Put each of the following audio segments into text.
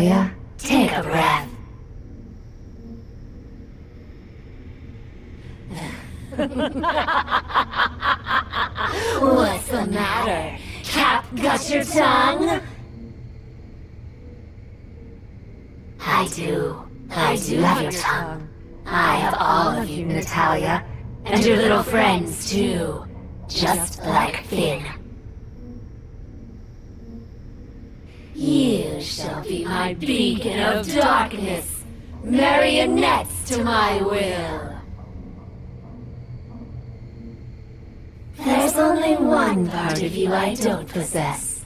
Natalia. Take a breath. What's the matter? Cap got your tongue? I do have your tongue. I have all of you, Natalia. And your little friends, too. Just like Finn. You shall be my beacon of darkness, marionettes to my will. There's only one part of you I don't possess.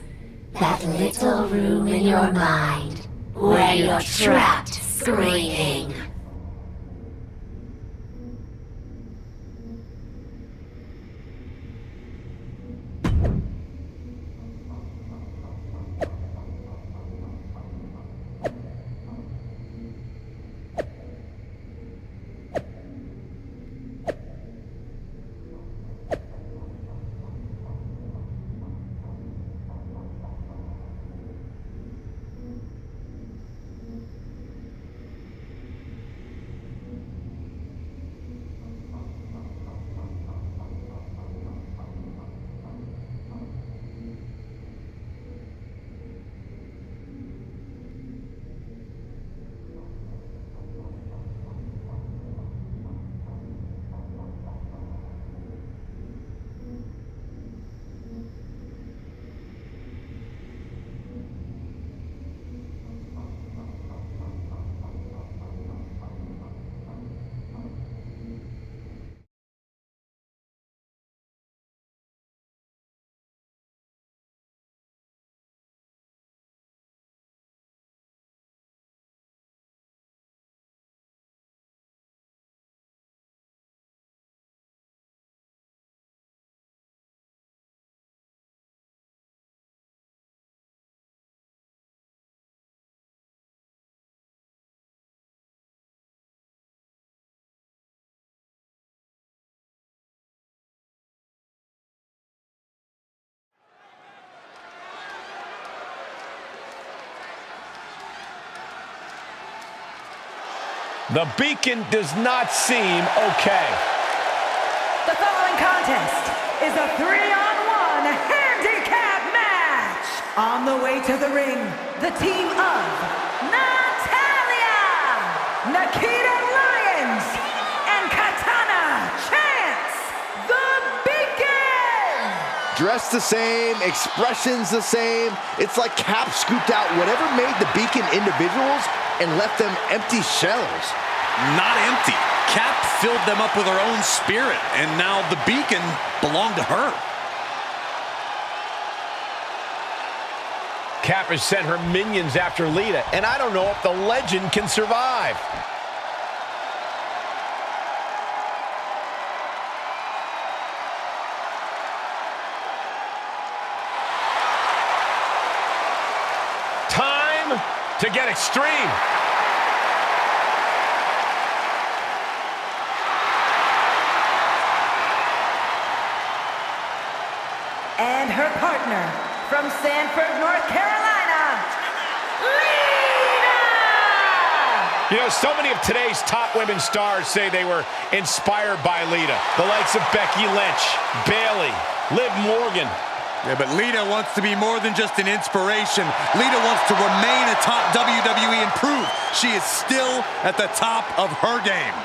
That little room in your mind, where you're trapped screaming. The beacon does not seem okay. The following contest is a 3-on-1 handicap match. On the way to the ring, the team of Natalia, Nikita Lyons, and Katana Chance, the Beacon. Dressed the same, expressions the same. It's like Cap scooped out whatever made the Beacon individuals and left them empty shells. Not empty. Cap filled them up with her own spirit, and now the Beacon belonged to her. Cap has sent her minions after Lita, and I don't know if the legend can survive. Time to get extreme. And her partner from Sanford, North Carolina, Lita! You know, so many of today's top women stars say they were inspired by Lita. The likes of Becky Lynch, Bayley, Liv Morgan. Yeah, but Lita wants to be more than just an inspiration. Lita wants to remain a top WWE and prove she is still at the top of her game.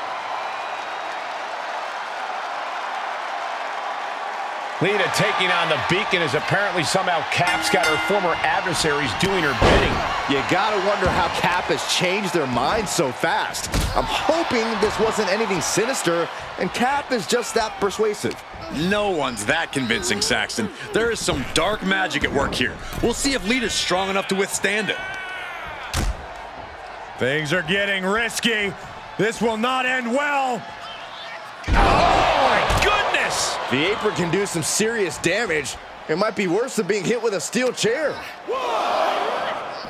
Lita taking on the Beacon as apparently somehow Cap's got her former adversaries doing her bidding. You gotta wonder how Cap has changed their minds so fast. I'm hoping this wasn't anything sinister, and Cap is just that persuasive. No one's that convincing, Saxton. There is some dark magic at work here. We'll see if Lita's strong enough to withstand it. Things are getting risky. This will not end well. Oh, my goodness! The apron can do some serious damage. It might be worse than being hit with a steel chair.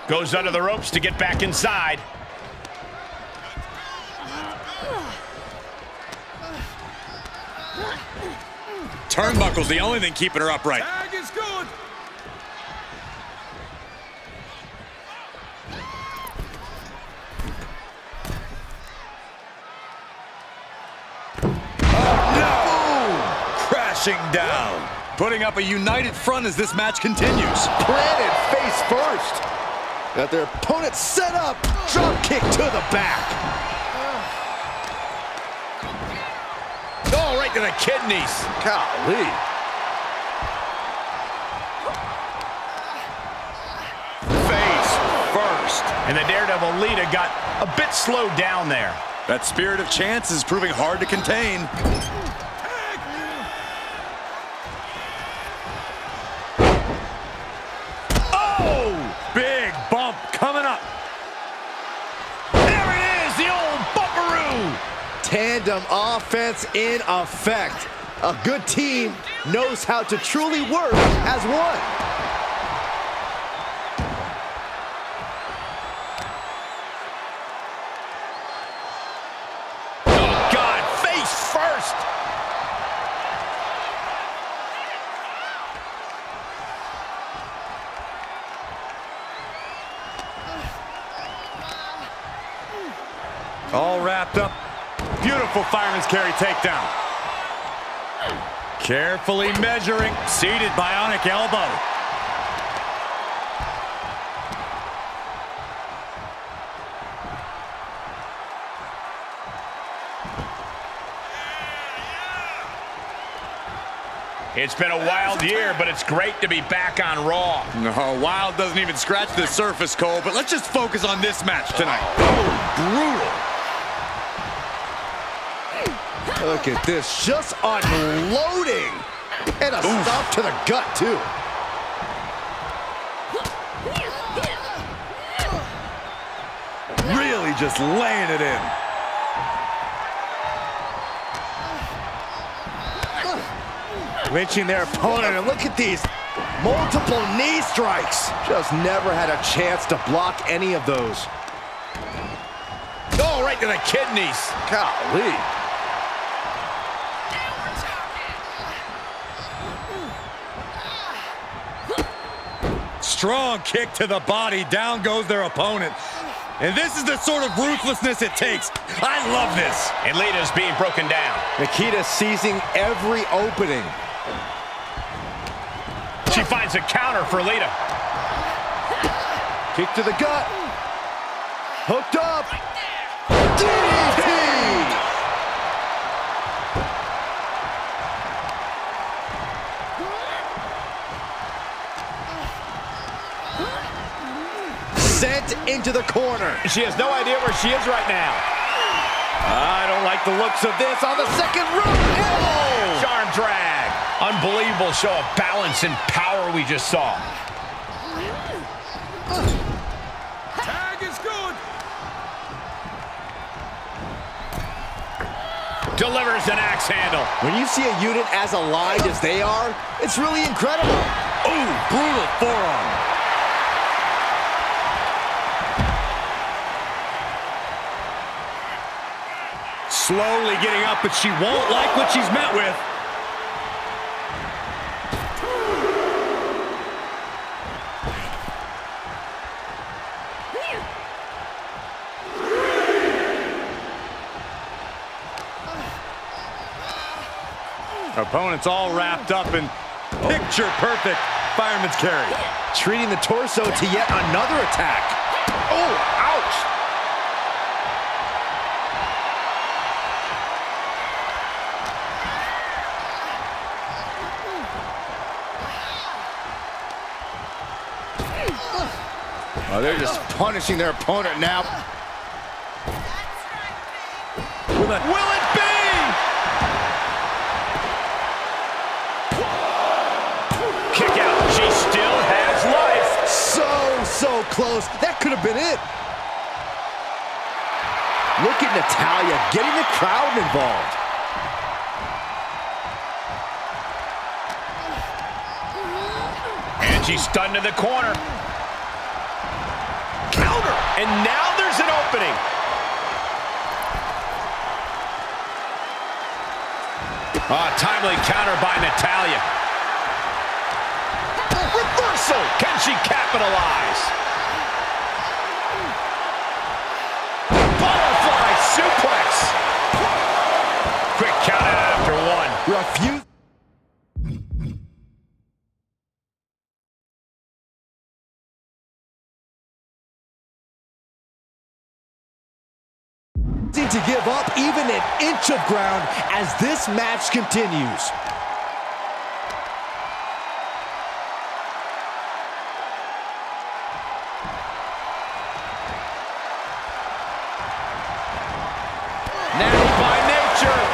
Goes under the ropes to get back inside. Turnbuckle's the only thing keeping her upright. Tag is good. Crashing down. Putting up a united front as this match continues. Planted face first. Got their opponent set up. Drop kick to the back. Oh, right to the kidneys. Golly. Face first. And the Daredevil Lita got a bit slowed down there. That spirit of chance is proving hard to contain. Big bump coming up. There it is, the old bumperoo. Tandem offense in effect. A good team knows how to truly work as one. Oh, God, face first. All wrapped up. Beautiful fireman's carry takedown. Carefully measuring. Seated bionic elbow. It's been a wild year, but it's great to be back on Raw. No, wild doesn't even scratch the surface, Cole, but let's just focus on this match tonight. Oh, brutal. Look at this, just unloading. And a stop to the gut, too. Really just laying it in. Lynching their opponent, and look at these multiple knee strikes. Just never had a chance to block any of those. Oh, right to the kidneys. Golly. Strong kick to the body. Down goes their opponent. And this is the sort of ruthlessness it takes. I love this. And Lita's being broken down. Nikita seizing every opening. She finds a counter for Lita. Kick to the gut. Hooked up. DDT! Sent into the corner. She has no idea where she is right now. I don't like the looks of this on the second rope. Oh! Arm drag. Unbelievable show of balance and power we just saw. Tag is good. Delivers an axe handle. When you see a unit as aligned as they are, it's really incredible. Ooh, brutal forearm. Slowly getting up, but she won't like what she's met with. Opponent's all wrapped up in picture-perfect fireman's carry. Treating the torso to yet another attack. Oh, ouch! Oh, they're just punishing their opponent now. Will it be? Kick out. She still has life. So close. That could have been it. Look at Natalya getting the crowd involved. And she's stunned in the corner. Counter. And now there's an opening. Timely counter by Natalya. Reversal. Can she capitalize? to give up even an inch of ground as this match continues. Natty by nature.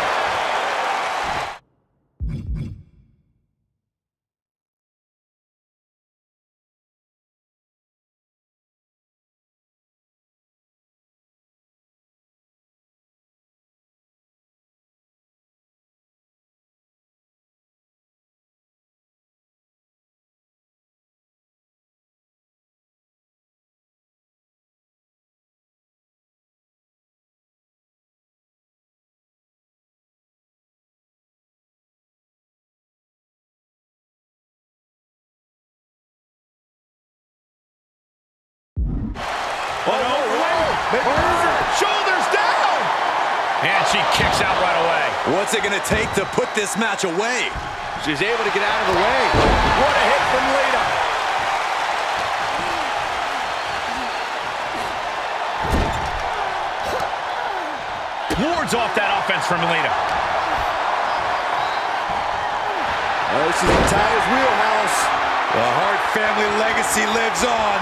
Shoulders down! And she kicks out right away. What's it gonna take to put this match away? She's able to get out of the way. What a hit from Lita. Wards off that offense from Lita. Oh, this is Natalya's wheelhouse. The Hart family legacy lives on.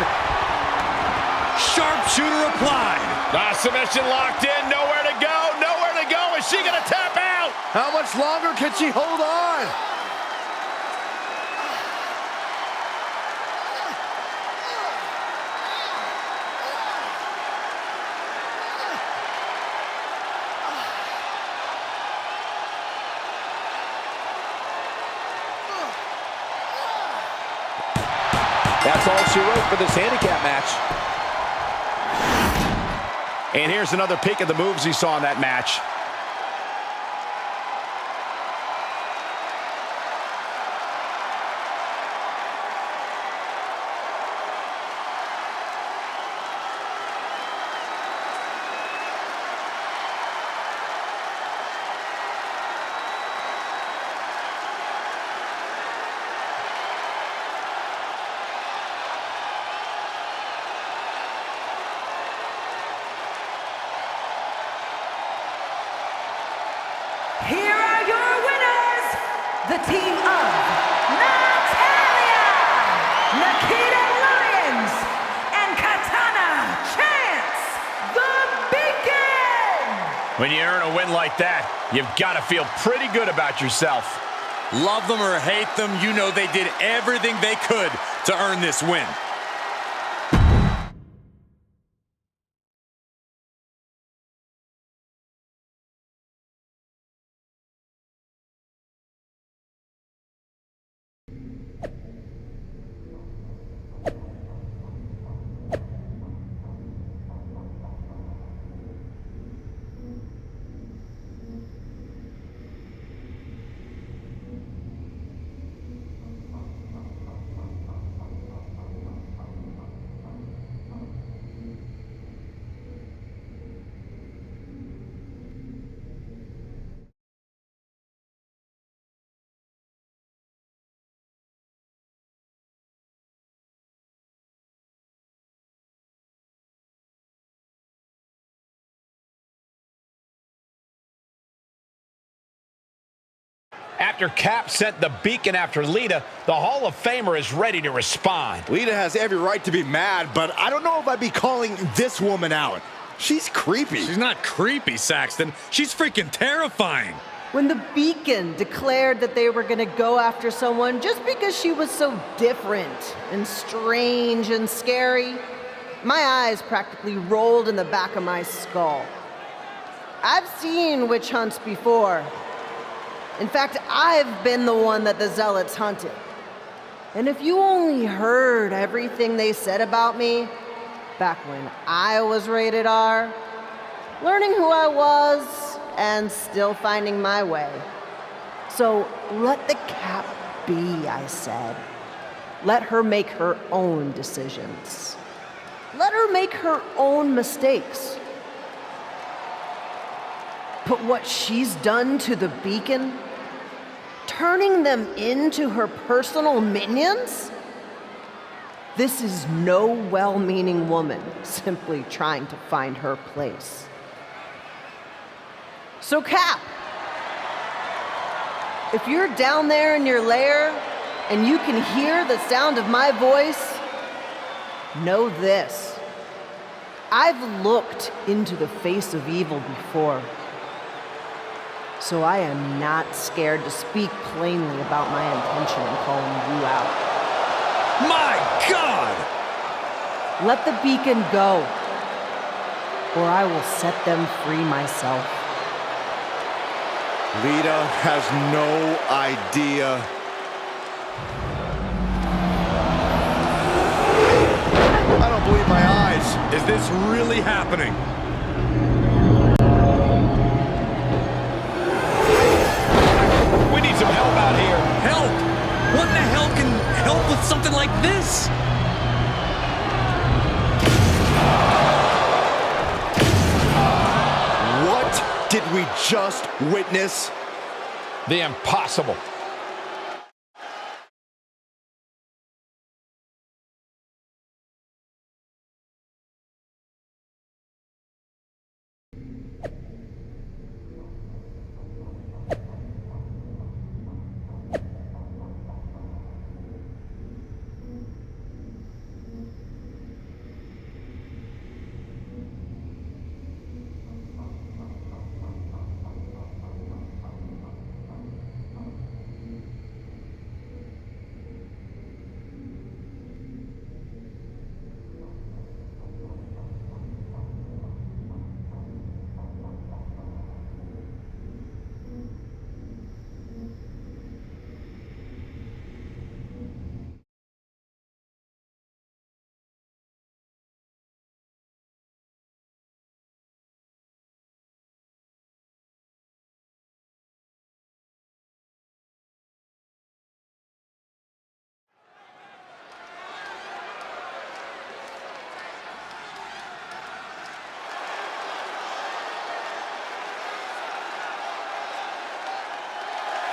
Sharpshooter applied. Submission locked in, nowhere to go, nowhere to go. Is she gonna tap out? How much longer can she hold on? That's all she wrote for this handicap match. And here's another peek at the moves he saw in that match. Here are your winners, the team of Natalya, Nikita Lyons, and Katana Chance, the Beacon. When you earn a win like that, you've got to feel pretty good about yourself. Love them or hate them, you know they did everything they could to earn this win. After Cap sent the Beacon after Lita, the Hall of Famer is ready to respond. Lita has every right to be mad, but I don't know if I'd be calling this woman out. She's creepy. She's not creepy, Saxton. She's freaking terrifying. When the Beacon declared that they were going to go after someone just because she was so different and strange and scary, my eyes practically rolled in the back of my skull. I've seen witch hunts before. In fact, I've been the one that the Zealots hunted. And if you only heard everything they said about me back when I was rated R, learning who I was and still finding my way. So let the Cap be, I said. Let her make her own decisions. Let her make her own mistakes. But what she's done to the Beacon, turning them into her personal minions? This is no well-meaning woman simply trying to find her place. So Cap, if you're down there in your lair and you can hear the sound of my voice, know this. I've looked into the face of evil before, so I am not scared to speak plainly about my intention in calling you out. My God! Let the beacon go, or I will set them free myself. Lita has no idea. I don't believe my eyes. Is this really happening? We need some help out here. Help! What in the hell can help with something like this? What did we just witness? The impossible.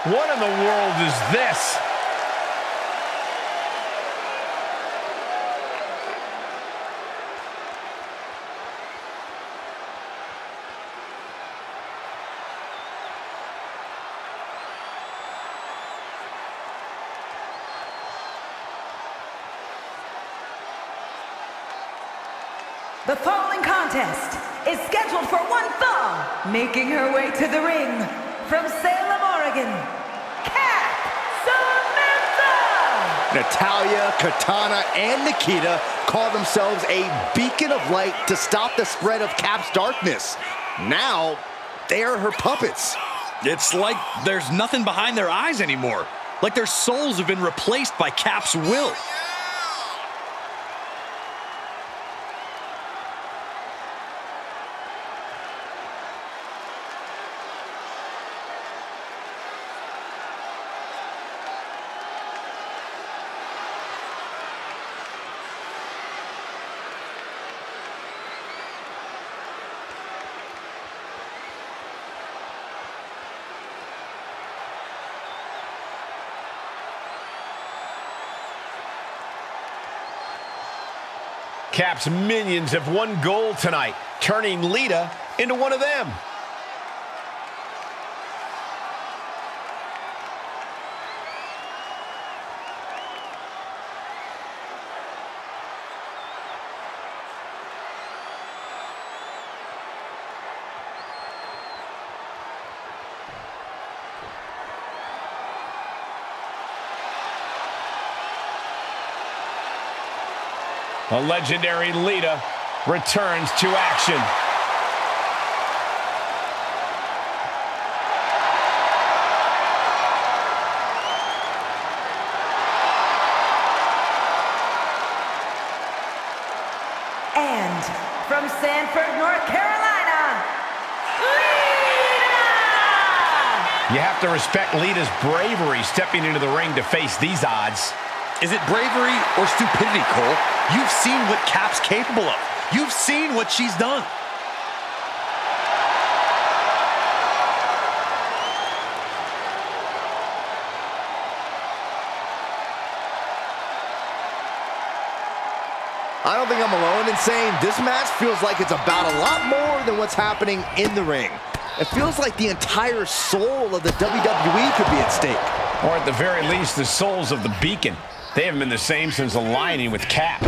What in the world is this? The following contest is scheduled for one fall, making her way to the ring from Salem, Oregon, Natalya, Katana, and Nikita call themselves a beacon of light to stop the spread of Cap's darkness. Now, they are her puppets. It's like there's nothing behind their eyes anymore. Like their souls have been replaced by Cap's will. Cap's minions have one goal tonight, turning Lita into one of them. The legendary Lita returns to action. And from Sanford, North Carolina, Lita! You have to respect Lita's bravery stepping into the ring to face these odds. Is it bravery or stupidity, Cole? You've seen what Cap's capable of. You've seen what she's done. I don't think I'm alone in saying this match feels like it's about a lot more than what's happening in the ring. It feels like the entire soul of the WWE could be at stake. Or at the very least, the souls of the Beacon. They haven't been the same since aligning with Cap.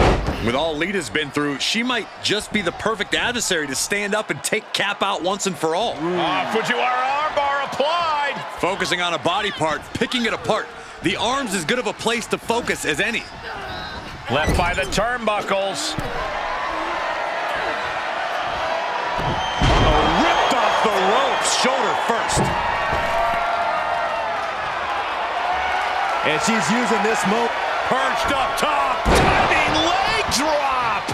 With all Lita's been through, she might just be the perfect adversary to stand up and take Cap out once and for all. Fujiwara armbar applied. Focusing on a body part, picking it apart. The arm's as good of a place to focus as any. Left by the turnbuckles. Ripped off the ropes, shoulder first. And she's using this moment. Perched up top. Diving leg drop.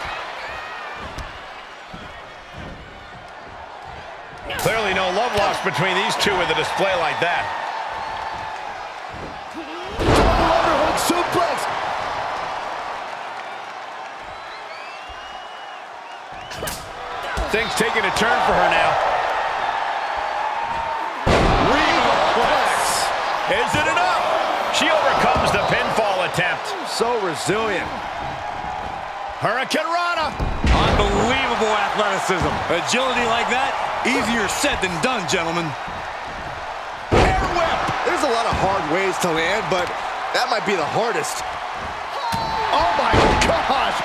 Clearly no love lost between these two with a display like that. Overhook suplex. Things taking a turn for her now. Reflex. Is it enough? She overcomes the pinfall attempt. So resilient. Hurricane Rana. Unbelievable athleticism. Agility like that, easier said than done, gentlemen. Air whip. There's a lot of hard ways to land, but that might be the hardest. Oh my gosh!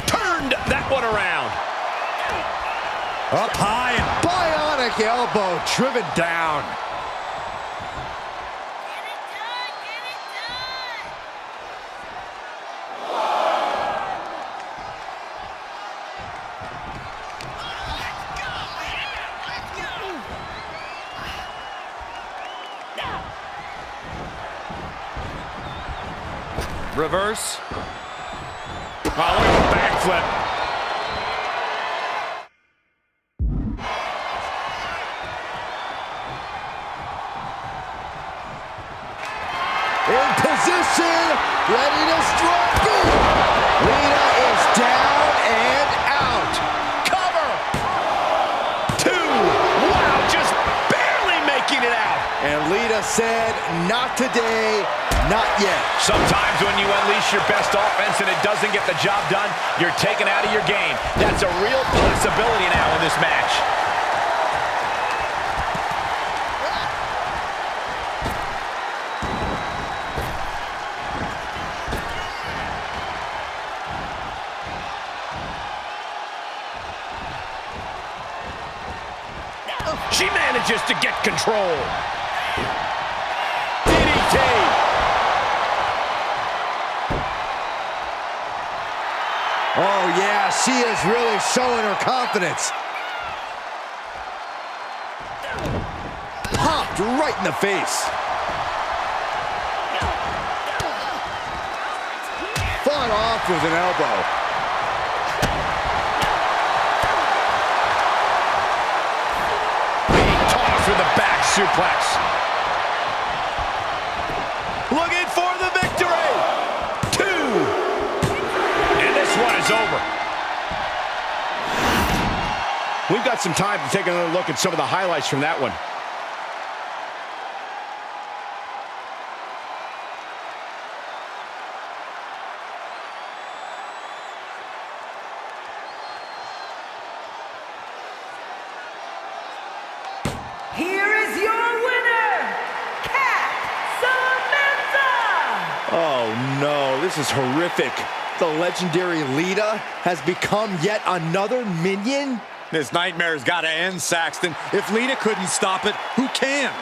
Turned that one around. Up high and Bionic elbow driven down. reverse. Oh, look at the backflip. In position, ready to strike. Lita is down and out. Cover. 2. Wow, just barely making it out. And Lita said, not today, not yet. Sometimes when you unleash your best offense and it doesn't get the job done, you're taken out of your game. That's a real possibility now in this match. She manages to get control. DDT. Oh yeah, she is really showing her confidence. Popped right in the face. Fought off with an elbow. With the back suplex. Looking for the victory. 2. And this one is over. We've got some time to take another look at some of the highlights from that one. Here is your winner, Cat Samantha! Oh no, this is horrific. The legendary Lita has become yet another minion? This nightmare's got to end, Saxton. If Lita couldn't stop it, who can?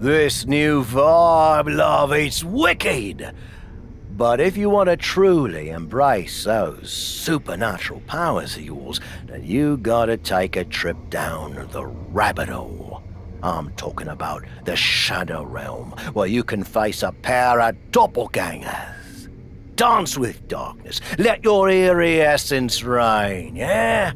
This new vibe, love, it's wicked. But if you want to truly embrace those supernatural powers of yours, then you gotta take a trip down the rabbit hole. I'm talking about the Shadow Realm, where you can face a pair of doppelgangers. Dance with darkness, let your eerie essence reign, yeah?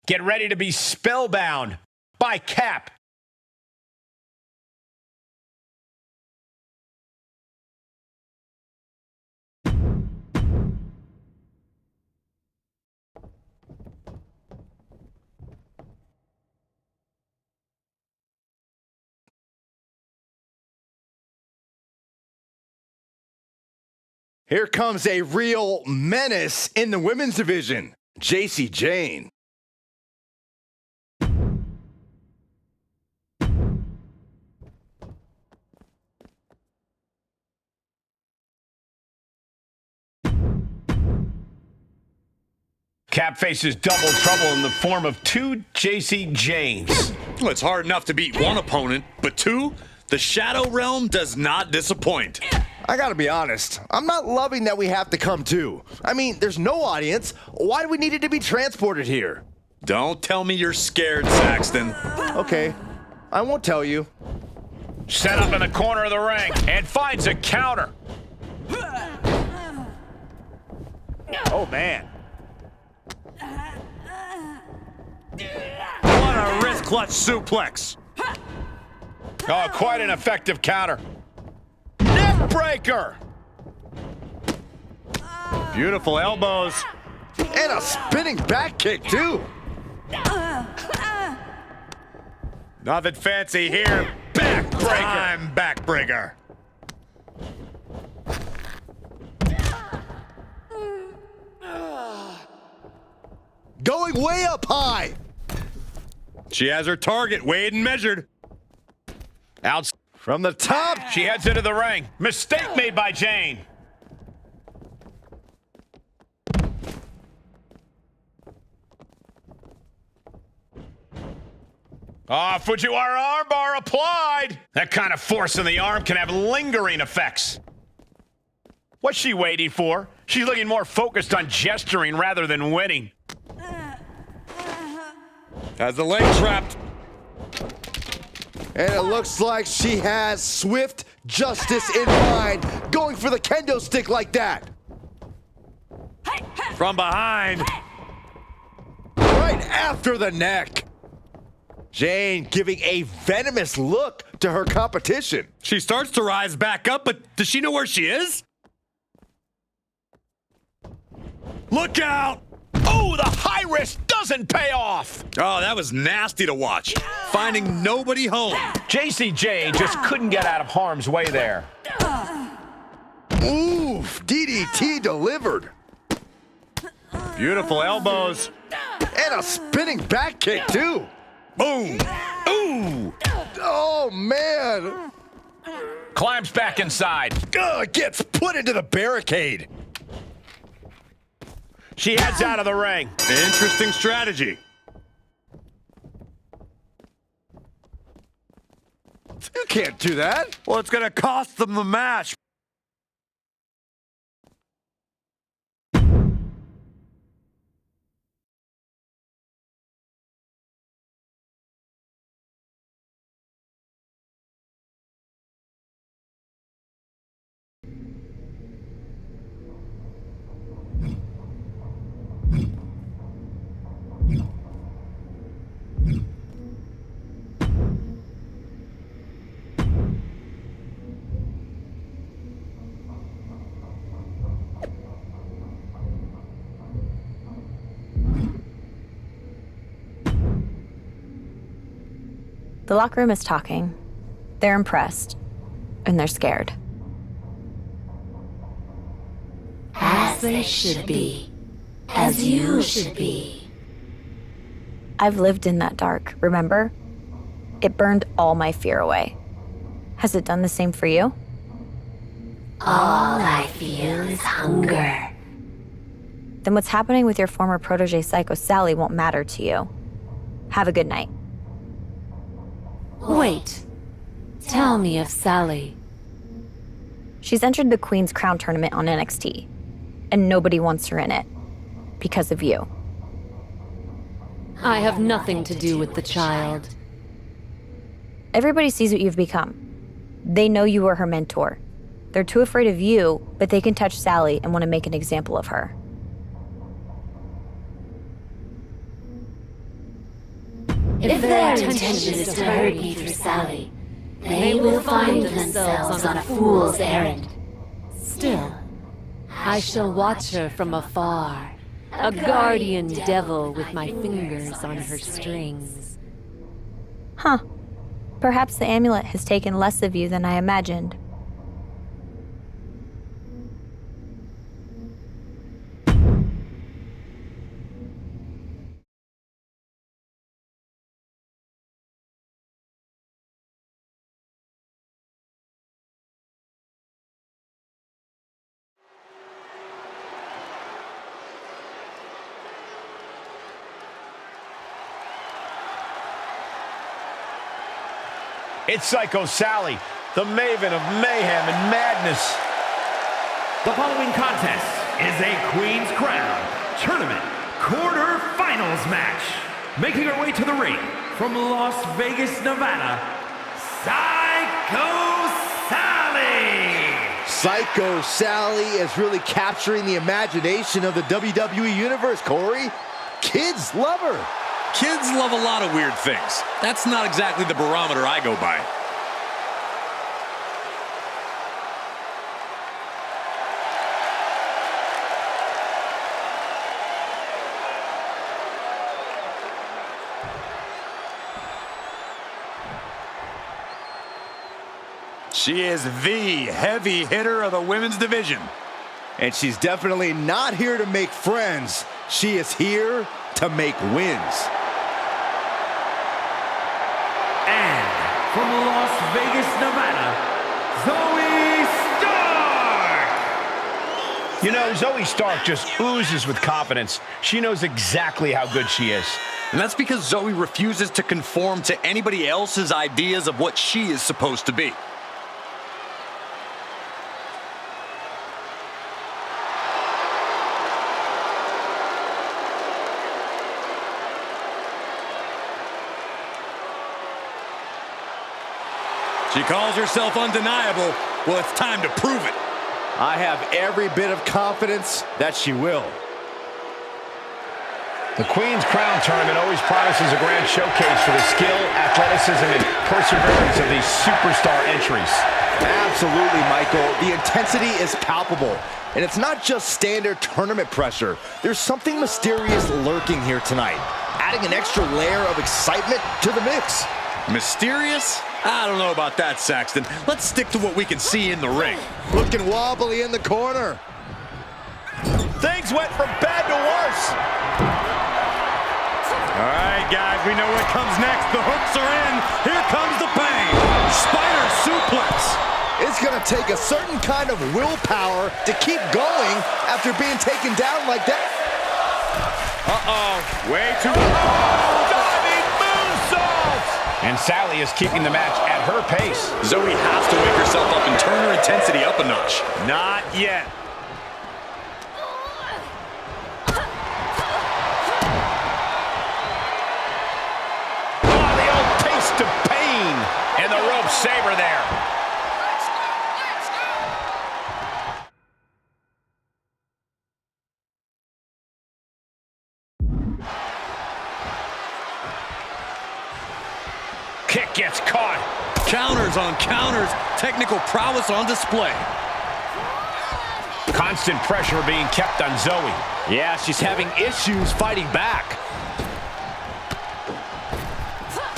Get ready to be spellbound by Cap. Here comes a real menace in the women's division, Jacy Jayne. Cap faces double trouble in the form of two Jacy Jaynes. Well, it's hard enough to beat one opponent, but two? The Shadow Realm does not disappoint. I gotta be honest, I'm not loving that we have to come too. I mean, there's no audience. Why do we need it to be transported here? Don't tell me you're scared, Saxton. Okay, I won't tell you. Set up in the corner of the ring and finds a counter. Oh, man. What a wrist clutch suplex. Oh, quite an effective counter. Neck breaker. Beautiful elbows. And a spinning back kick too. Nothing fancy here. Backbreaker. I'm backbreaker. Going way up high. She has her target weighed and measured. Out From the top. she heads into the ring. Mistake made by Jayne. Fujiwara armbar applied. That kind of force in the arm can have lingering effects. What's she waiting for? She's looking more focused on gesturing rather than winning. Has the leg trapped. And it looks like she has swift justice in mind, going for the kendo stick like that. From behind. Right after the neck. Jayne giving a venomous look to her competition. She starts to rise back up, but does she know where she is? Look out! Oh, the high risk doesn't pay off. Oh, that was nasty to watch. Finding nobody home. Jacy Jayne just couldn't get out of harm's way there. Oof, DDT delivered. Beautiful elbows. And a spinning back kick too. Boom. Ooh. Oh man. Climbs back inside. Gets put into the barricade. She heads out of the ring. Interesting strategy. You can't do that. Well, it's going to cost them the match. The locker room is talking. They're impressed. And they're scared. as they should be. As you should be. I've lived in that dark, remember? It burned all my fear away. Has it done the same for you? All I feel is hunger. Then what's happening with your former protege Psycho Sally won't matter to you. Have a good night. Wait. Tell me of Sally. She's entered the Queen's Crown tournament on NXT, and nobody wants her in it. Because of you. I have nothing to do with the child. Everybody sees what you've become. They know you were her mentor. They're too afraid of you, but they can touch Sally and want to make an example of her. If their intention is to hurt me through Sally, they will find themselves on a fool's errand. Still, I shall watch her from afar, a guardian devil with my fingers on her strings. Huh. Perhaps the amulet has taken less of you than I imagined. It's Psycho Sally, the maven of mayhem and madness. The following contest is a Queen's Crown Tournament quarterfinals match. Making her way to the ring from Las Vegas, Nevada, Psycho Sally! Psycho Sally is really capturing the imagination of the WWE Universe, Corey. Kids love her. Kids love a lot of weird things. That's not exactly the barometer I go by. She is the heavy hitter of the women's division. And she's definitely not here to make friends. She is here to make wins. And from Las Vegas, Nevada, Zoe Stark! You know, Zoe Stark just oozes with confidence. She knows exactly how good she is. And that's because Zoe refuses to conform to anybody else's ideas of what she is supposed to be. She calls herself undeniable. Well, it's time to prove it. I have every bit of confidence that she will. The Queen's Crown Tournament always promises a grand showcase for the skill, athleticism, and perseverance of these superstar entries. Absolutely, Michael. The intensity is palpable. And it's not just standard tournament pressure. There's something mysterious lurking here tonight, adding an extra layer of excitement to the mix. Mysterious? I don't know about that, Saxton. Let's stick to what we can see in the ring. Looking wobbly in the corner. Things went from bad to worse. All right, guys, we know what comes next. The hooks are in. Here comes the pain. Spider suplex. It's going to take a certain kind of willpower to keep going after being taken down like that. Uh-oh. Way too... Diving moonsault! And Sally is keeping the match at her pace. Zoe has to wake herself up and turn her intensity up a notch. Not yet. Oh, the old taste of pain. And the rope saber there. Kick gets caught. Counters on counters. Technical prowess on display. Constant pressure being kept on Zoe. Yeah, she's having issues fighting back.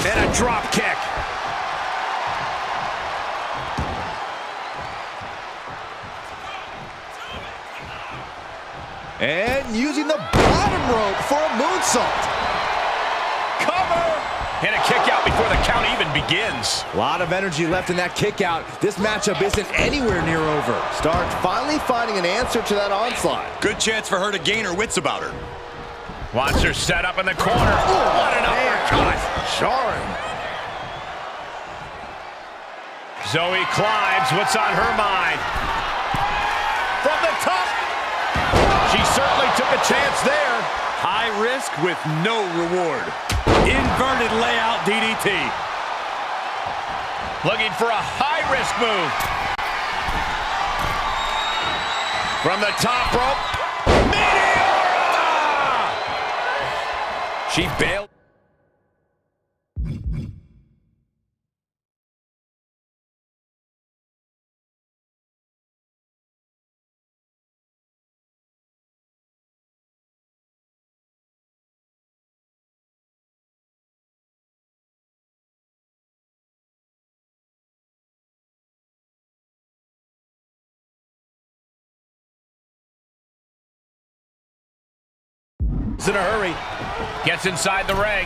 And a drop kick. And using the bottom rope for a moonsault. Cover! And a kick out before the count even begins. A lot of energy left in that kick out. This matchup isn't anywhere near over. Stark finally finding an answer to that onslaught. Good chance for her to gain her wits about her. Wants her set up in the corner. What an uppercut! Jarring. Zoe climbs. What's on her mind? From the top. She certainly took a chance there. High risk with no reward. Inverted layout DDT. Looking for a high-risk move. From the top rope. Meteora! She bailed. In a hurry. Gets inside the ring.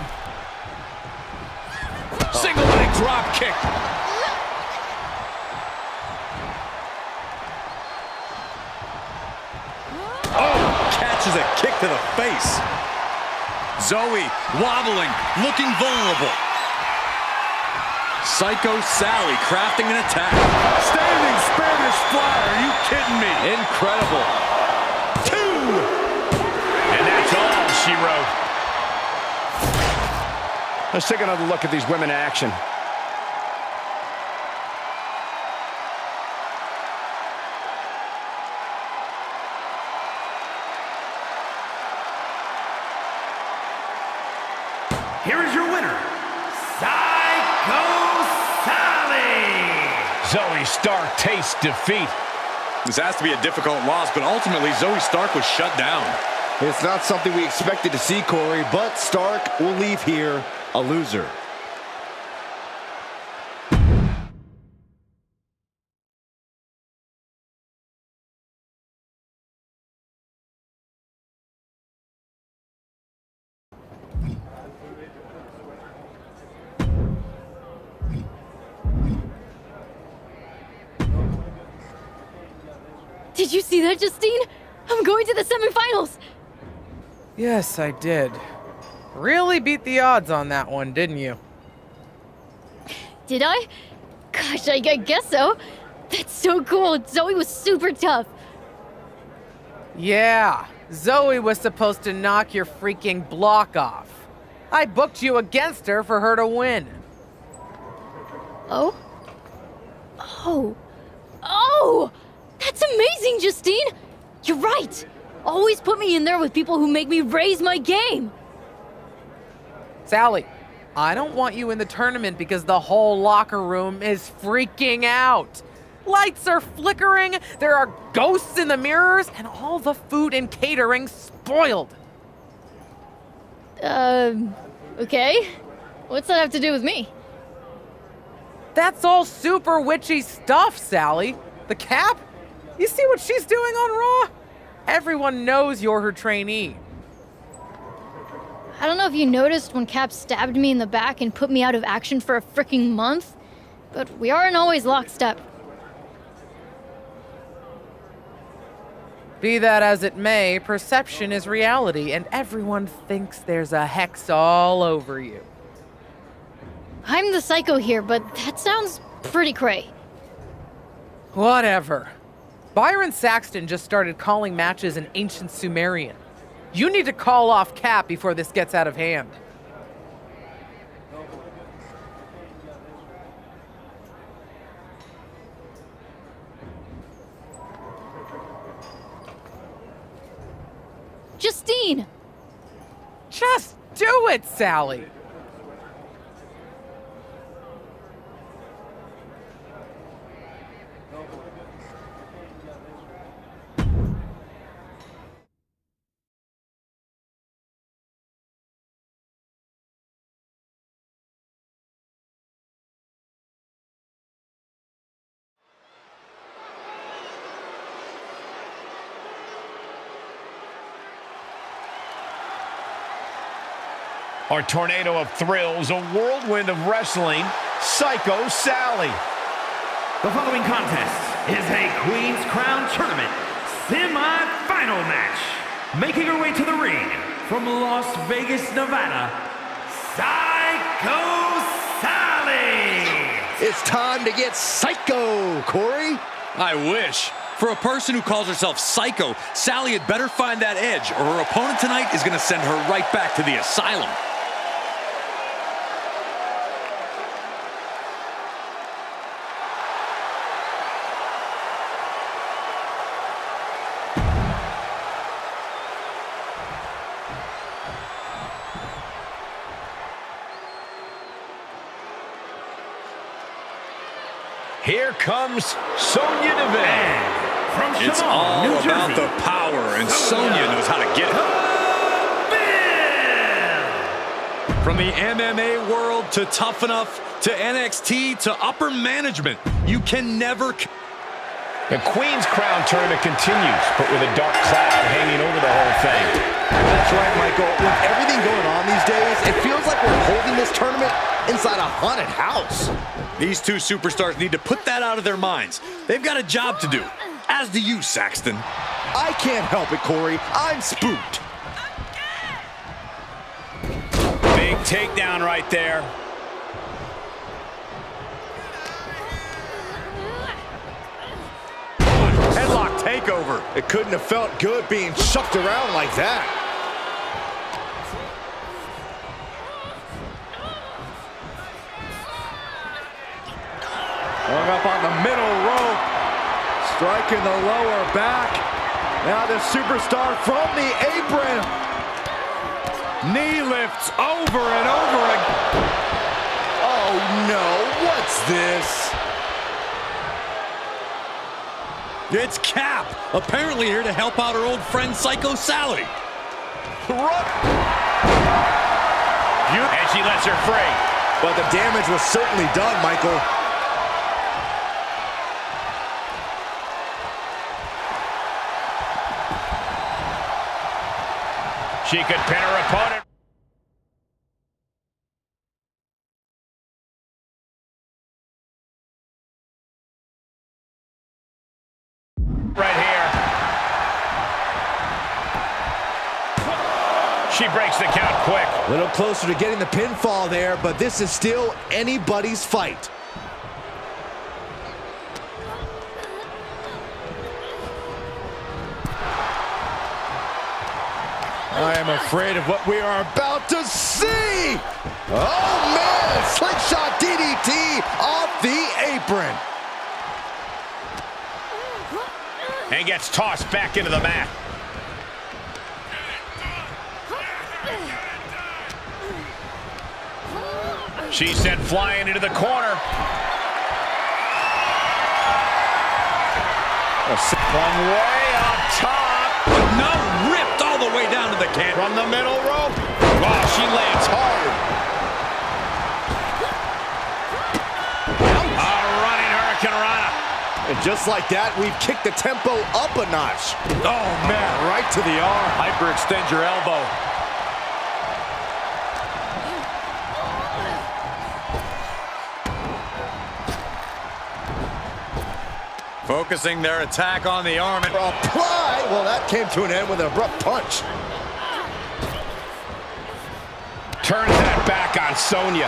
Single leg drop kick. Oh, catches a kick to the face. Zoe wobbling, looking vulnerable. Psycho Sally crafting an attack. Standing Spanish fly, are you kidding me? Incredible. She wrote. Let's take another look at these women in action. Here is your winner, Psycho Sally! Zoe Stark tastes defeat. This has to be a difficult loss, but ultimately Zoe Stark was shut down. It's not something we expected to see, Corey, but Stark will leave here a loser. Did you see that, Justine? I'm going to the semifinals! Yes, I did. Really beat the odds on that one, didn't you? Did I? Gosh, I guess so. That's so cool. Zoe was super tough. Yeah, Zoe was supposed to knock your freaking block off. I booked you against her for her to win. Oh? Oh! That's amazing, Justine! You're right! Always put me in there with people who make me raise my game! Sally, I don't want you in the tournament because the whole locker room is freaking out. Lights are flickering, there are ghosts in the mirrors, and all the food and catering spoiled. Okay. What's that have to do with me? That's all super witchy stuff, Sally. The Cap? You see what she's doing on Raw? Everyone knows you're her trainee. I don't know if you noticed when Cap stabbed me in the back and put me out of action for a freaking month, but we aren't always lockstep. Be that as it may, perception is reality, and everyone thinks there's a hex all over you. I'm the psycho here, but that sounds pretty cray. Whatever. Byron Saxton just started calling matches in ancient Sumerian. You need to call off Cap before this gets out of hand. Justine! Just do it, Sally! Our tornado of thrills, a whirlwind of wrestling, Psycho Sally. The following contest is a Queen's Crown Tournament semi-final match. Making her way to the ring from Las Vegas, Nevada, Psycho Sally! It's time to get psycho, Corey. I wish. For a person who calls herself Psycho, Sally had better find that edge, or her opponent tonight is going to send her right back to the asylum. Here comes Sonya Deville. From It's all New Jersey, about the power, and Sonya knows how to get it. From the MMA world to Tough Enough to NXT to upper management, you can never... The Queen's Crown Tournament continues, but with a dark cloud hanging over the whole thing. That's right, Michael. With everything going on these days, it feels like we're holding this tournament inside a haunted house. These two superstars need to put that out of their minds. They've got a job to do, as do you, Saxton. I can't help it, Corey. I'm spooked. Big takedown right there. Headlock takeover. It couldn't have felt good being shucked around like that. Hung up on the middle rope. Striking the lower back. Now the superstar from the apron. Knee lifts over and over again. Oh no, what's this? It's Cap, apparently here to help out her old friend Psycho Sally. And she lets her free. But the damage was certainly done, Michael. She could pin her opponent. Right here. She breaks the count quick. A little closer to getting the pinfall there, but this is still anybody's fight. I am afraid of what we are about to see. Oh, man. Slingshot DDT off the apron. And gets tossed back into the mat. She's sent flying into the corner. From way up top. No, ripped all the way down to the can. From the middle rope. Wow, she lands hard. A running Hurricane Rana. And just like that, we've kicked the tempo up a notch. Oh, man, right to the arm. Hyperextend your elbow. Focusing their attack on the arm. Apply! Well, that came to an end with an abrupt punch. Turns that back on Sonya.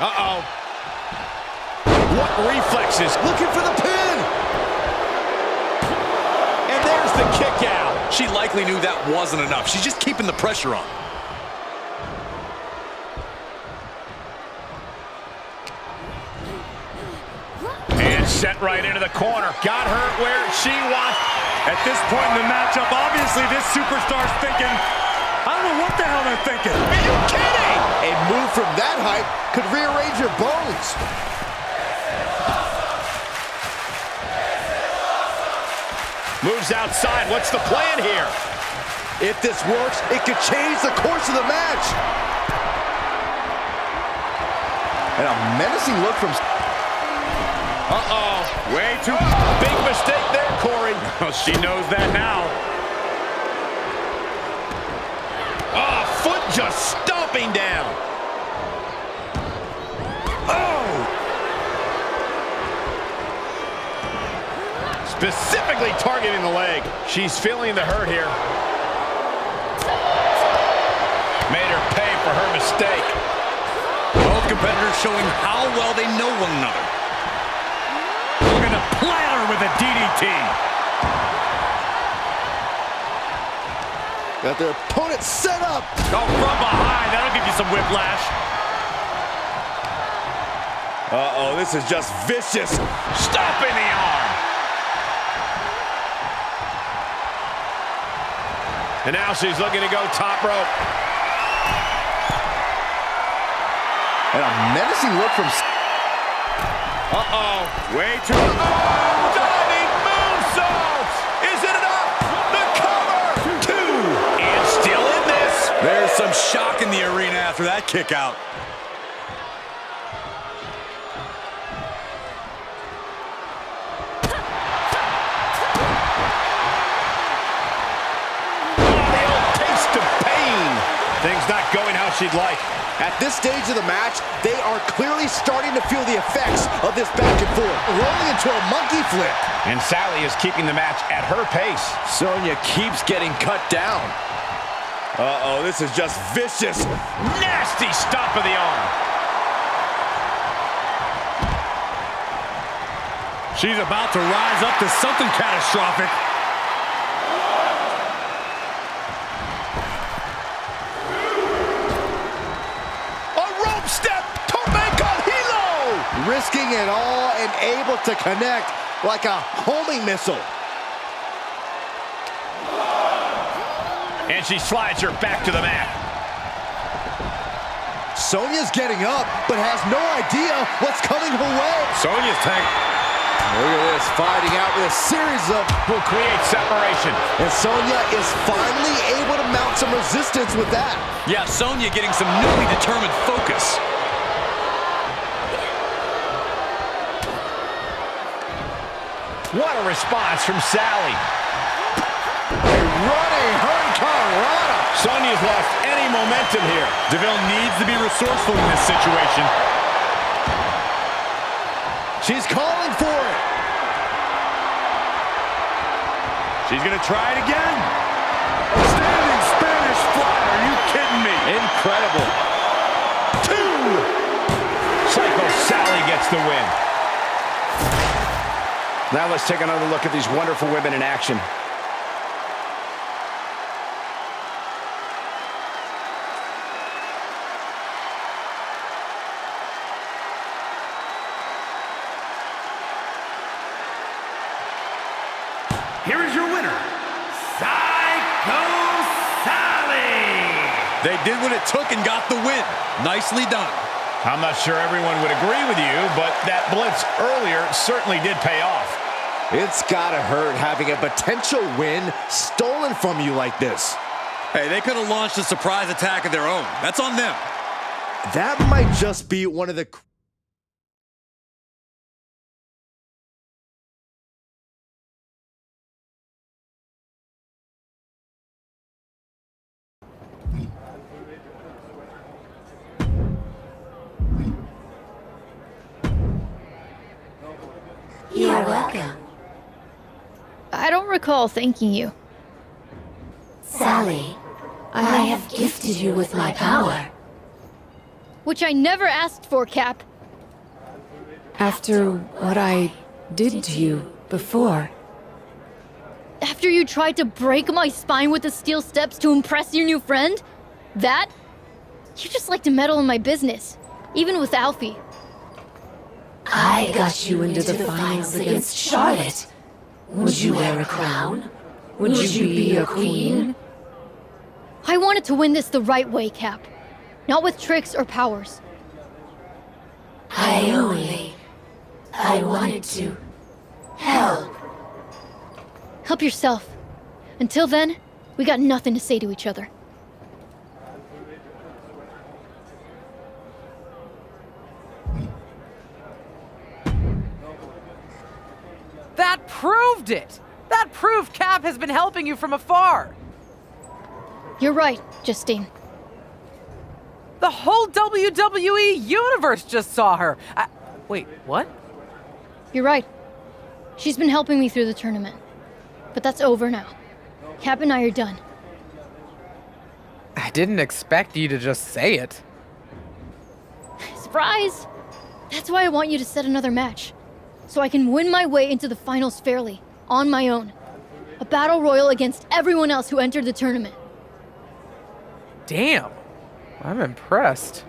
Uh-oh. What reflexes? Looking for the pin! And there's the kick out. She likely knew that wasn't enough. She's just keeping the pressure on. Set right into the corner. Got her where she wants. At this point in the matchup, obviously this superstar's thinking, I don't know what the hell they're thinking. Are you kidding? A move from that height could rearrange your bones. Moves outside. What's the plan here? If this works, it could change the course of the match. And a menacing look from... Oh, Uh-oh. Way too big mistake there, Corey. Oh, she knows that now. Oh, foot just stomping down. Oh! Specifically targeting the leg. She's feeling the hurt here. Made her pay for her mistake. Both competitors showing how well they know one another. We're gonna plant her with a DDT. Got their opponent set up. Oh, from behind. That'll give you some whiplash. Uh-oh, this is just vicious. Stomping the arm. And now she's looking to go top rope. And a menacing look from... Uh-oh. Way too... Oh, diving moonsaults! Is it enough? The cover! 2. And still in this. There's some shock in the arena after that kick out. The old taste of pain. Things not going how she'd like. At this stage of the match, they are clearly starting to feel the effects of this back and forth, rolling into a monkey flip. And Sally is keeping the match at her pace. Sonya keeps getting cut down. Uh-oh, this is just vicious. Nasty stomp of the arm. She's about to rise up to something catastrophic. Risking it all and able to connect like a homing missile. And she slides her back to the mat. Sonya's getting up, but has no idea what's coming her way. Sonya's tank. Look at this, fighting out with a series of... Will create separation. And Sonya is finally able to mount some resistance with that. Yeah, Sonya getting some newly determined focus. What a response from Sally. A running hurricanrana. Sonya's lost any momentum here. Deville needs to be resourceful in this situation. She's calling for it. She's gonna try it again. Standing Spanish fly, are you kidding me? Incredible. 2. Psycho Sally gets the win. Now let's take another look at these wonderful women in action. Here is your winner, Psycho Sally! They did what it took and got the win. Nicely done. I'm not sure everyone would agree with you, but that blitz earlier certainly did pay off. It's gotta hurt having a potential win stolen from you like this. Hey, they could have launched a surprise attack of their own. That's on them. That might just be one of the... You're welcome. I don't recall thanking you. Sally, I have gifted you with my power. Which I never asked for, Cap. After what I did to you before. After you tried to break my spine with the steel steps to impress your new friend? That? You just like to meddle in my business, even with Alfie. I got you into the finals against Charlotte. Would you wear a crown? Would you be a queen? I wanted to win this the right way, Cap. Not with tricks or powers. I wanted to help. Help yourself. Until then, we got nothing to say to each other. That proved it! That proved Cap has been helping you from afar! You're right, Justine. The whole WWE universe just saw her. Wait, what? You're right. She's been helping me through the tournament. But that's over now. Cap and I are done. I didn't expect you to just say it. Surprise! That's why I want you to set another match. So I can win my way into the finals fairly, on my own. A battle royal against everyone else who entered the tournament. Damn. I'm impressed.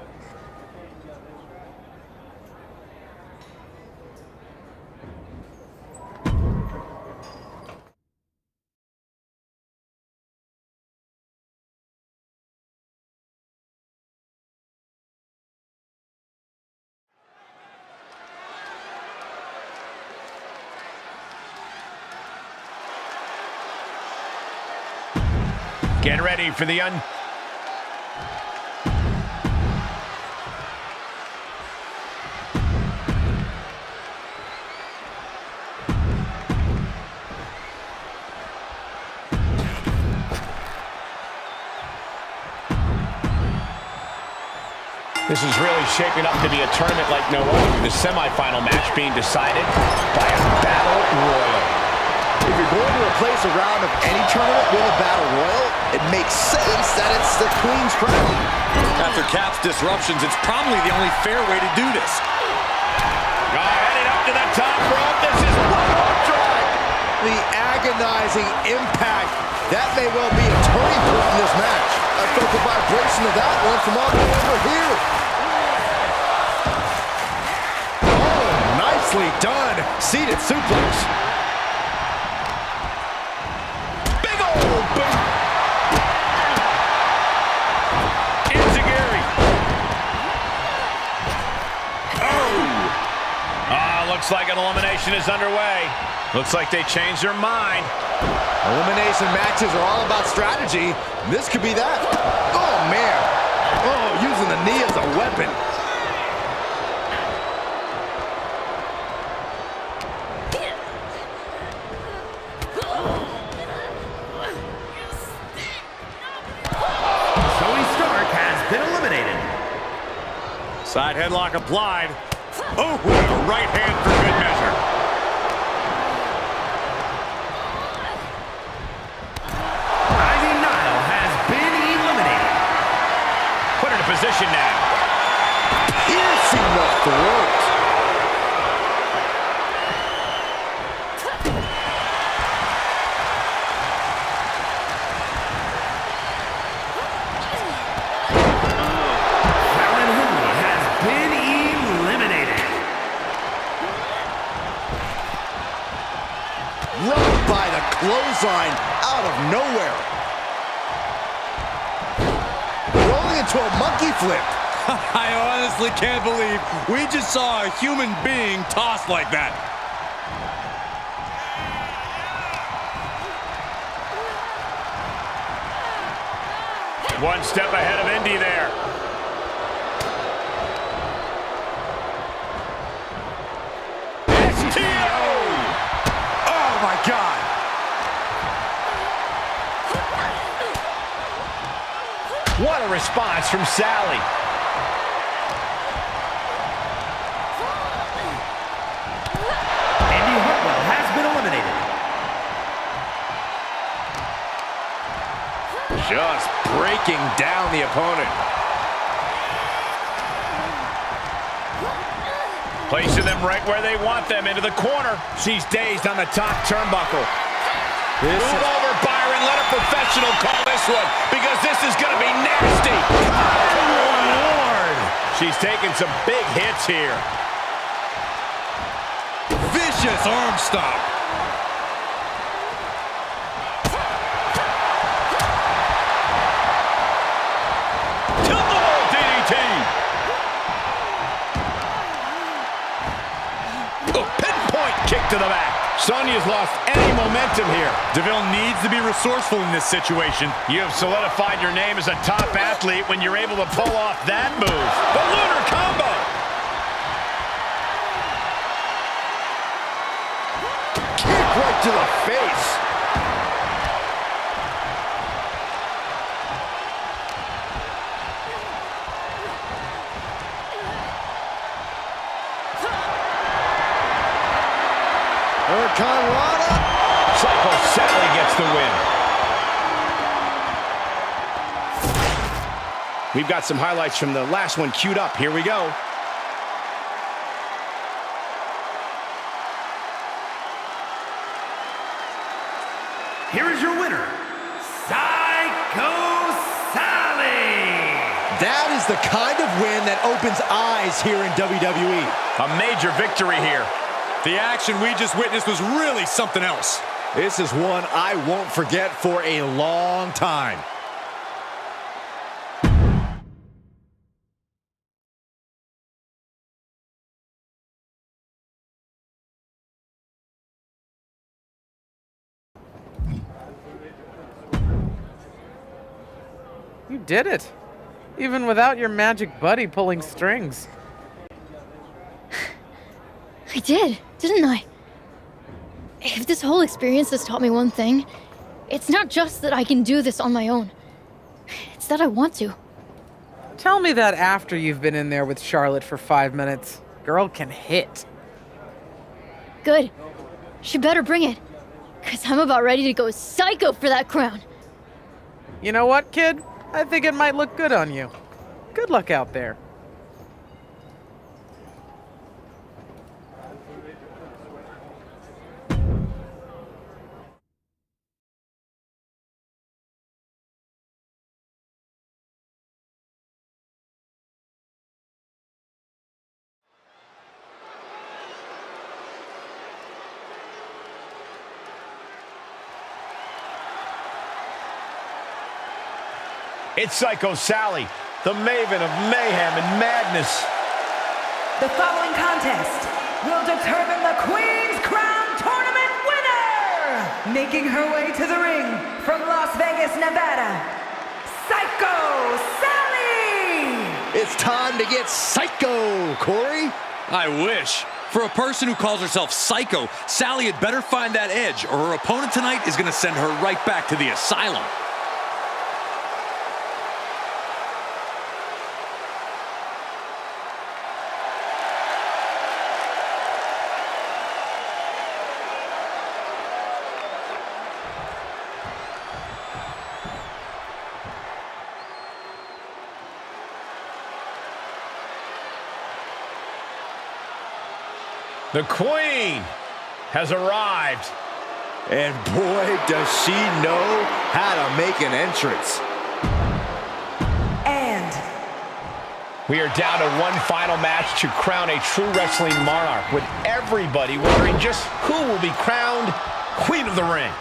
Get ready for the This is really shaping up to be a tournament like no other, with the semifinal match being decided by a battle royal. If you're going to replace a round of any tournament with a battle royal, it makes sense that it's the Queen's Crown. After Cap's disruptions, it's probably the only fair way to do this. Heading up to the top rope. This is one more drag. The agonizing impact. That may well be a turning point in this match. I felt the vibration of that one from all the way over here. Oh, nicely done. Seated suplex. Big old boot. Enziguri. Oh. Looks like an elimination is underway. Looks like they changed their mind. Elimination matches are all about strategy. This could be that. Oh, man. Oh, using the knee as a weapon. Tony Stark has been eliminated. Side headlock applied. Oh, a right hand for good measure. Position now. Piercing the throat. Fallon Henley has been eliminated. Rubbed by the clothesline out of nowhere. Into a monkey flip. I honestly can't believe we just saw a human being tossed like that. One step ahead of Indy there. STO! Oh my God. What a response from Sally. Andy Hartwell has been eliminated. Just breaking down the opponent. Placing them right where they want them, into the corner. She's dazed on the top turnbuckle. Move over, Byron. Let a professional call this one, because this is going to be nasty. Oh, Lord. She's taking some big hits here. Vicious arm stomp. Tilt-the-wall DDT. A pinpoint kick to the back. Sonya's lost any momentum here. DeVille needs to be resourceful in this situation. You have solidified your name as a top athlete when you're able to pull off that move. The lunar combo. face. Hurricanrana. Psycho Sally gets the win. We've got some highlights from the last one queued up. Here we go. Here is your winner, Psycho Sally. That is the kind of win that opens eyes here in WWE. A major victory here. The action we just witnessed was really something else. This is one I won't forget for a long time. You did it. Even without your magic buddy pulling strings. I did, didn't I? If this whole experience has taught me one thing, it's not just that I can do this on my own. It's that I want to. Tell me that after you've been in there with Charlotte for 5 minutes. Girl can hit. Good. She better bring it. 'Cause I'm about ready to go psycho for that crown. You know what, kid? I think it might look good on you. Good luck out there. It's Psycho Sally, the maven of mayhem and madness. The following contest will determine the Queen's Crown Tournament winner! Making her way to the ring from Las Vegas, Nevada, Psycho Sally! It's time to get psycho, Corey. I wish. For a person who calls herself Psycho, Sally had better find that edge, or her opponent tonight is going to send her right back to the asylum. The Queen has arrived. And boy, does she know how to make an entrance. And We are down to one final match to crown a true wrestling monarch, with everybody wondering just who will be crowned Queen of the Ring.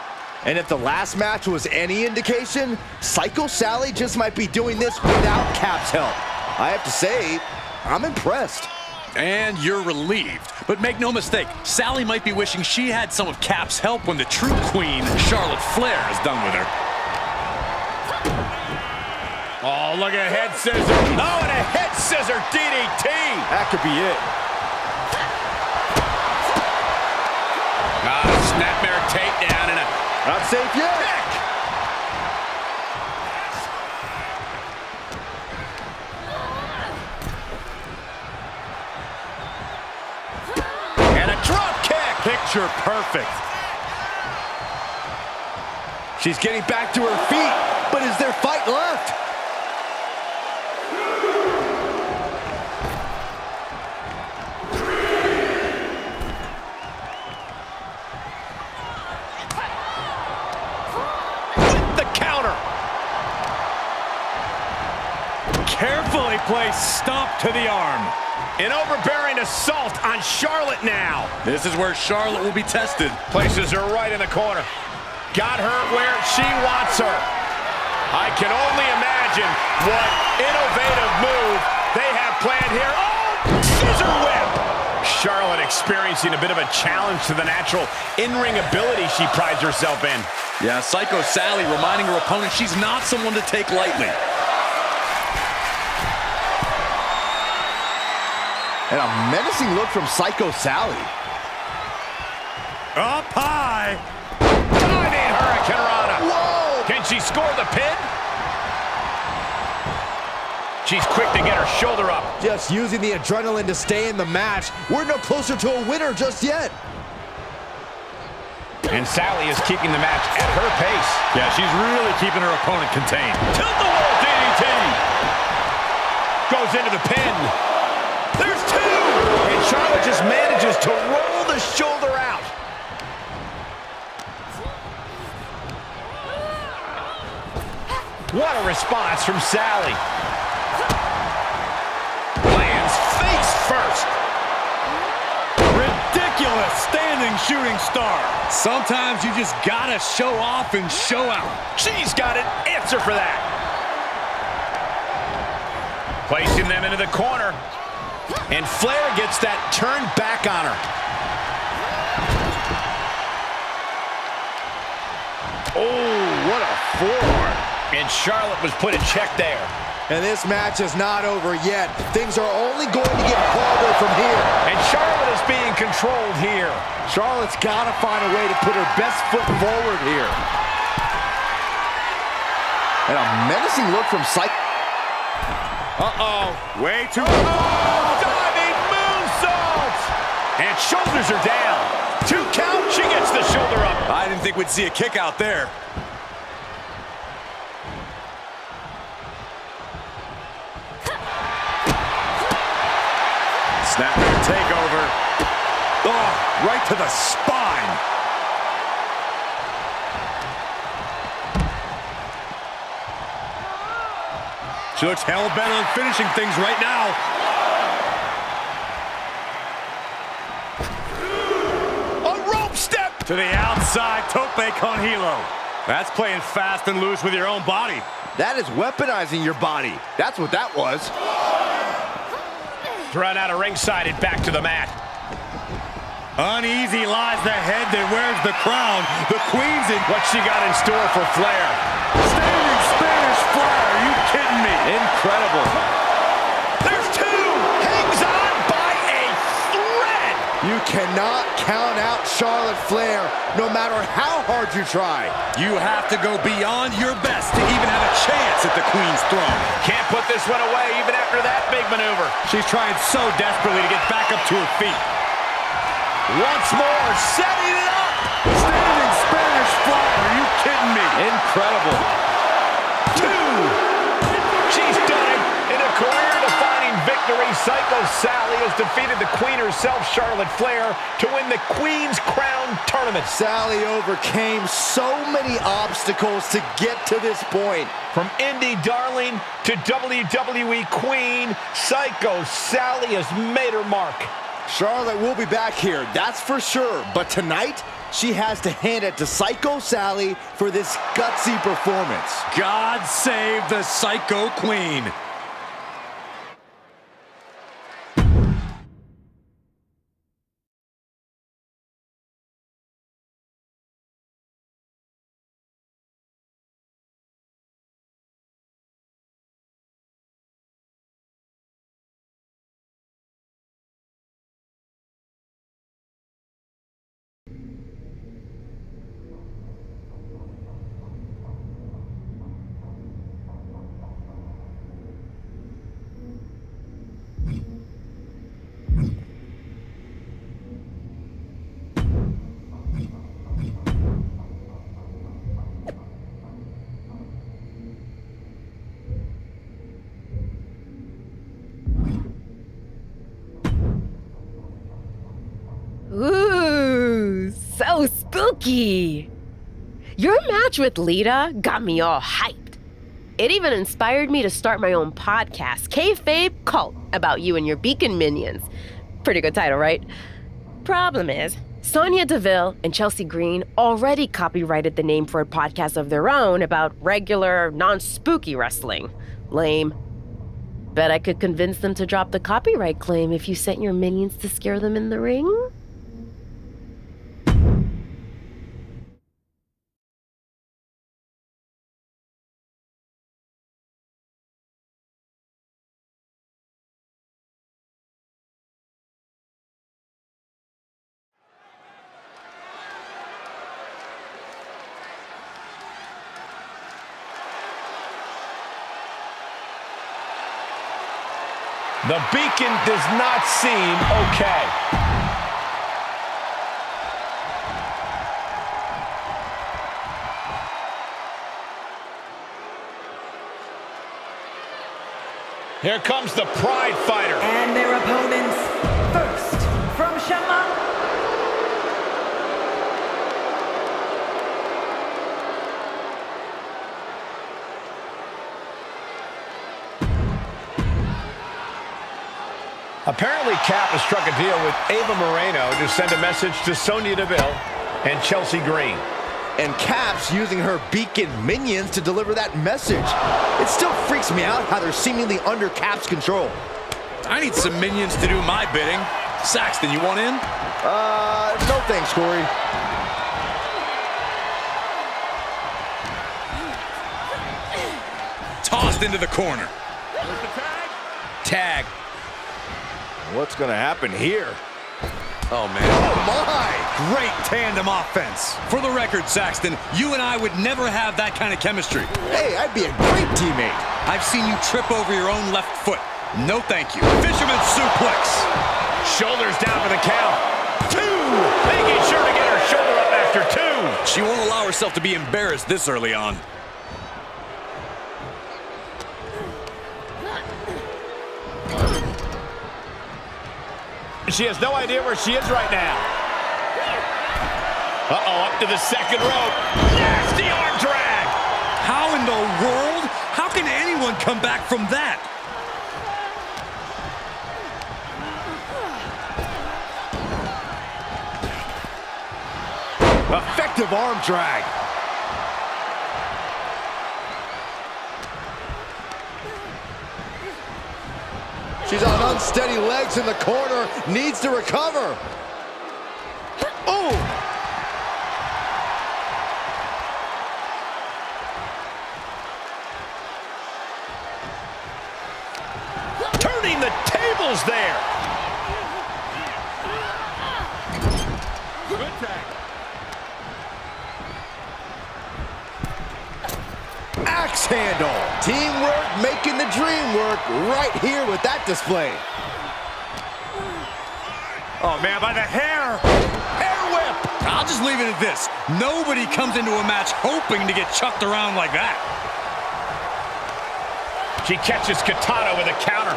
And if the last match was any indication, Psycho Sally just might be doing this without Cap's help. I have to say, I'm impressed. And you're relieved. But make no mistake, Sally might be wishing she had some of Cap's help when the true queen, Charlotte Flair, is done with her. Oh, look at a head scissor. Oh, and a head scissor DDT. That could be it. Snapmare takedown and a Not safe yet. kick. And a drop kick. Picture perfect. She's getting back to her feet, but is there fight left? The counter. Carefully placed stomp to the arm. An overbearing assault on Charlotte now. This is where Charlotte will be tested. Places her right in the corner. Got her where she wants her. I can only imagine what innovative move they have planned here. Oh, scissor whip. Charlotte experiencing a bit of a challenge to the natural in-ring ability she prides herself in. Yeah, Psycho Sally reminding her opponent she's not someone to take lightly. And a menacing look from Psycho Sally. Up high. score the pin? She's quick to get her shoulder up. Just using the adrenaline to stay in the match. We're no closer to a winner just yet. And Sally is keeping the match at her pace. Yeah, she's really keeping her opponent contained. Tilt-the-wall DDT. Goes into the pin. There's two. And Charlotte just manages to roll the shoulder out. What a response from Sally. Lands face first. Ridiculous standing shooting star. Sometimes you just gotta show off and show out. She's got an answer for that. Placing them into the corner. And Flair gets that turned back on her. Oh, what a forearm. And Charlotte was put in check there. And this match is not over yet. Things are only going to get harder from here. And Charlotte is being controlled here. Charlotte's got to find a way to put her best foot forward here. And a menacing look from Psycho. Uh-oh, way too... Diving moonsault! And shoulders are down. 2 count, she gets the shoulder up. I didn't think we'd see a kick out there. Snapmare takeover. Oh, right to the spine. She looks hell-bent on finishing things right now. A rope step! To the outside, tope con hilo. That's playing fast and loose with your own body. That is weaponizing your body. That's what that was. Run out of ringside and back to the mat. Uneasy lies the head that wears the crown. The Queen's in. What she got in store for Flair? Standing Spanish fly. Are you kidding me? Incredible. There's 2. Hangs on by a thread. You cannot count out Charlotte Flair, no matter how hard you try. You have to go beyond your best to even have a chance at the Queen's throne. Can't put this one away even after that big maneuver. She's trying so desperately to get back up to her feet. Once more, setting it up. Standing Spanish fly. Are you kidding me? Incredible. 2. She's done it. In a career-defining victory, Psycho Sally has defeated the Queen herself, Charlotte Flair, to win the Queen's Crown Tournament. Sally overcame so many obstacles to get to this point. From indie darling to WWE Queen, Psycho Sally has made her mark. Charlotte will be back here, that's for sure. But tonight, she has to hand it to Psycho Sally for this gutsy performance. God save the Psycho Queen. Ooh, so spooky. Your match with Lita got me all hyped. It even inspired me to start my own podcast, Kayfabe Cult, about you and your Beacon minions. Pretty good title, right? Problem is, Sonya Deville and Chelsea Green already copyrighted the name for a podcast of their own about regular, non-spooky wrestling. Lame. Bet I could convince them to drop the copyright claim if you sent your minions to scare them in the ring? The beacon does not seem okay. Here comes the Pride Fighter. And their opponents, first, from Shama. Apparently, Cap has struck a deal with Ava Moreno to send a message to Sonya Deville and Chelsea Green. And Cap's using her beacon minions to deliver that message. It still freaks me out how they're seemingly under Cap's control. I need some minions to do my bidding. Saxton, you want in? No thanks, Corey. Tossed into the corner. Tag. What's gonna happen here? Oh, man. Oh, my! Great tandem offense. For the record, Saxton, you and I would never have that kind of chemistry. Hey, I'd be a great teammate. I've seen you trip over your own left foot. No thank you. Fisherman suplex. Shoulders down for the count. 2! Making sure to get her shoulder up after 2. She won't allow herself to be embarrassed this early on. She has no idea where she is right now. Uh-oh, up to the second rope. Nasty arm drag. How in the world? How can anyone come back from that? Effective arm drag. She's on unsteady legs in the corner, needs to recover. Oh! Turning the tables there. Good tag. Axe handle. Teamwork making the dream work right here with that display. Oh, man, by the hair. Hair whip. I'll just leave it at this. Nobody comes into a match hoping to get chucked around like that. She catches Katana with a counter.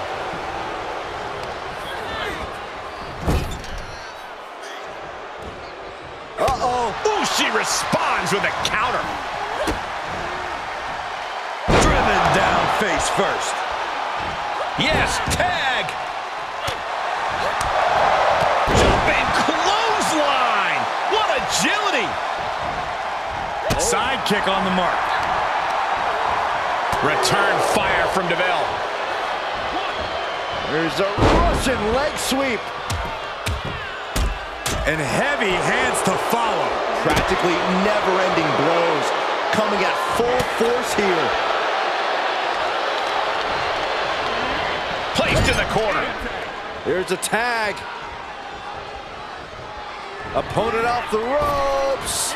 Uh-oh. Ooh, she responds with a counter. Driven down face first. Yes, tag. Jumping clothesline. What agility. Side kick on the mark. Return fire from Deville. There's a Russian leg sweep. And heavy hands to follow. Practically never-ending blows coming at full force here. Placed in the corner. There's a tag. Opponent off the ropes.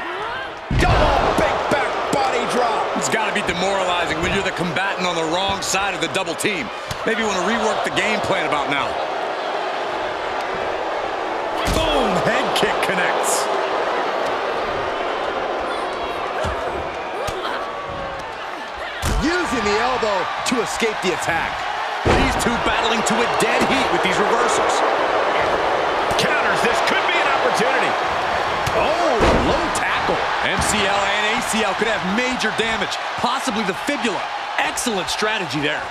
Double big back body drop. It's got to be demoralizing when you're the combatant on the wrong side of the double team. Maybe you want to rework the game plan about now. Boom! Head kick connects. Using the elbow to escape the attack. These two battling to a dead heat with these reversals. Counters. This could be an opportunity. Oh, low tackle. MCL and ACL could have major damage, possibly the fibula. Excellent strategy there.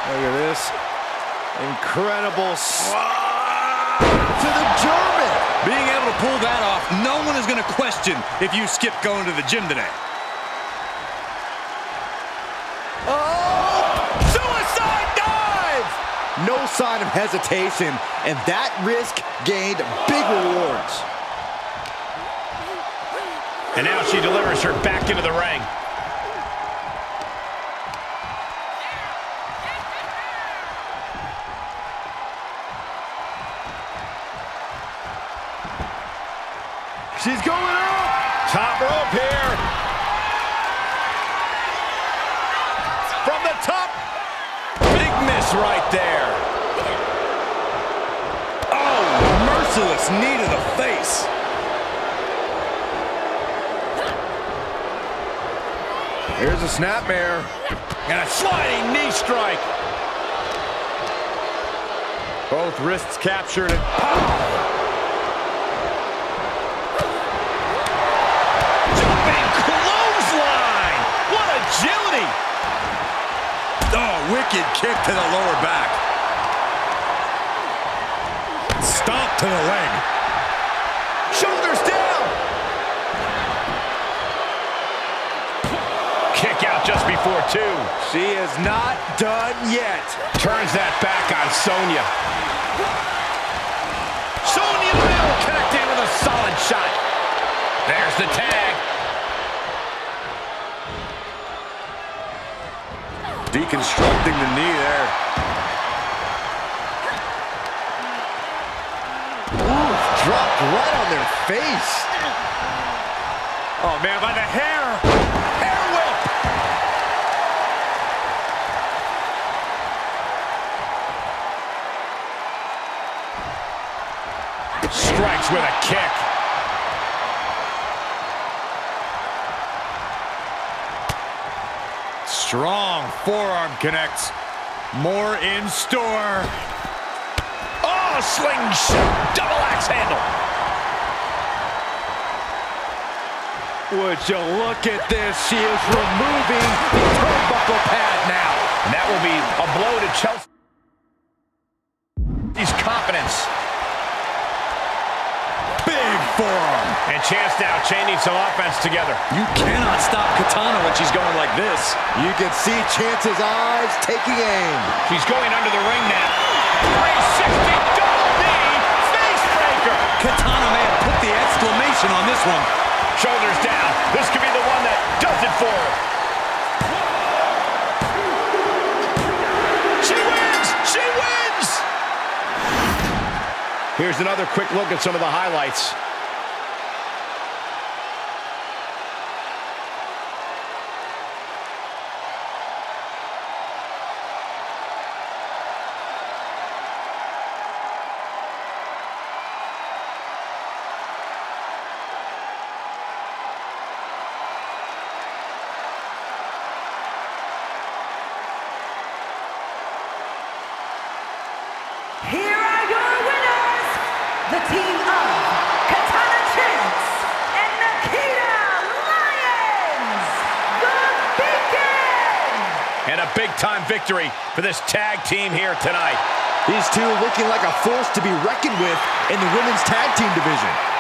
Look at this. Incredible to the German. Being able to pull that off, no one is going to question if you skip going to the gym today. Oh! Suicide dive! No sign of hesitation, and that risk gained big rewards. And now she delivers her back into the ring. She's going up! Top rope here. From the top. Big miss right there. Oh, merciless knee to the face. Here's a snapmare. And a sliding knee strike. Both wrists captured and pow! Agility! Oh, wicked kick to the lower back. Stomp to the leg. Shoulders down! Kick out just before 2. She is not done yet. Turns that back on Sonya. Sonya Deville connecting with a solid shot. There's the tag. Deconstructing the knee there. Ooh, dropped right on their face. Oh, man, by the hair. Hair whip. Strikes with a kick. Strong forearm connects. More in store. Oh, slingshot. Double axe handle. Would you look at this? She is removing the turnbuckle pad now. And that will be a blow to Chelsea's confidence. Big forearm. And chance now chaining some offense together. You cannot stop Katana when she's going like this. You can see Chance's eyes taking aim. She's going under the ring now. 360 double knee face breaker. Katana may have put the exclamation on this one. Shoulders down. This could be the one that does it for her. She wins! She wins! Here's another quick look at some of the highlights. Here are your winners, the team of Katana Chance and Nikita Lyons, the Beacon! And a big-time victory for this tag team here tonight. These two looking like a force to be reckoned with in the women's tag team division.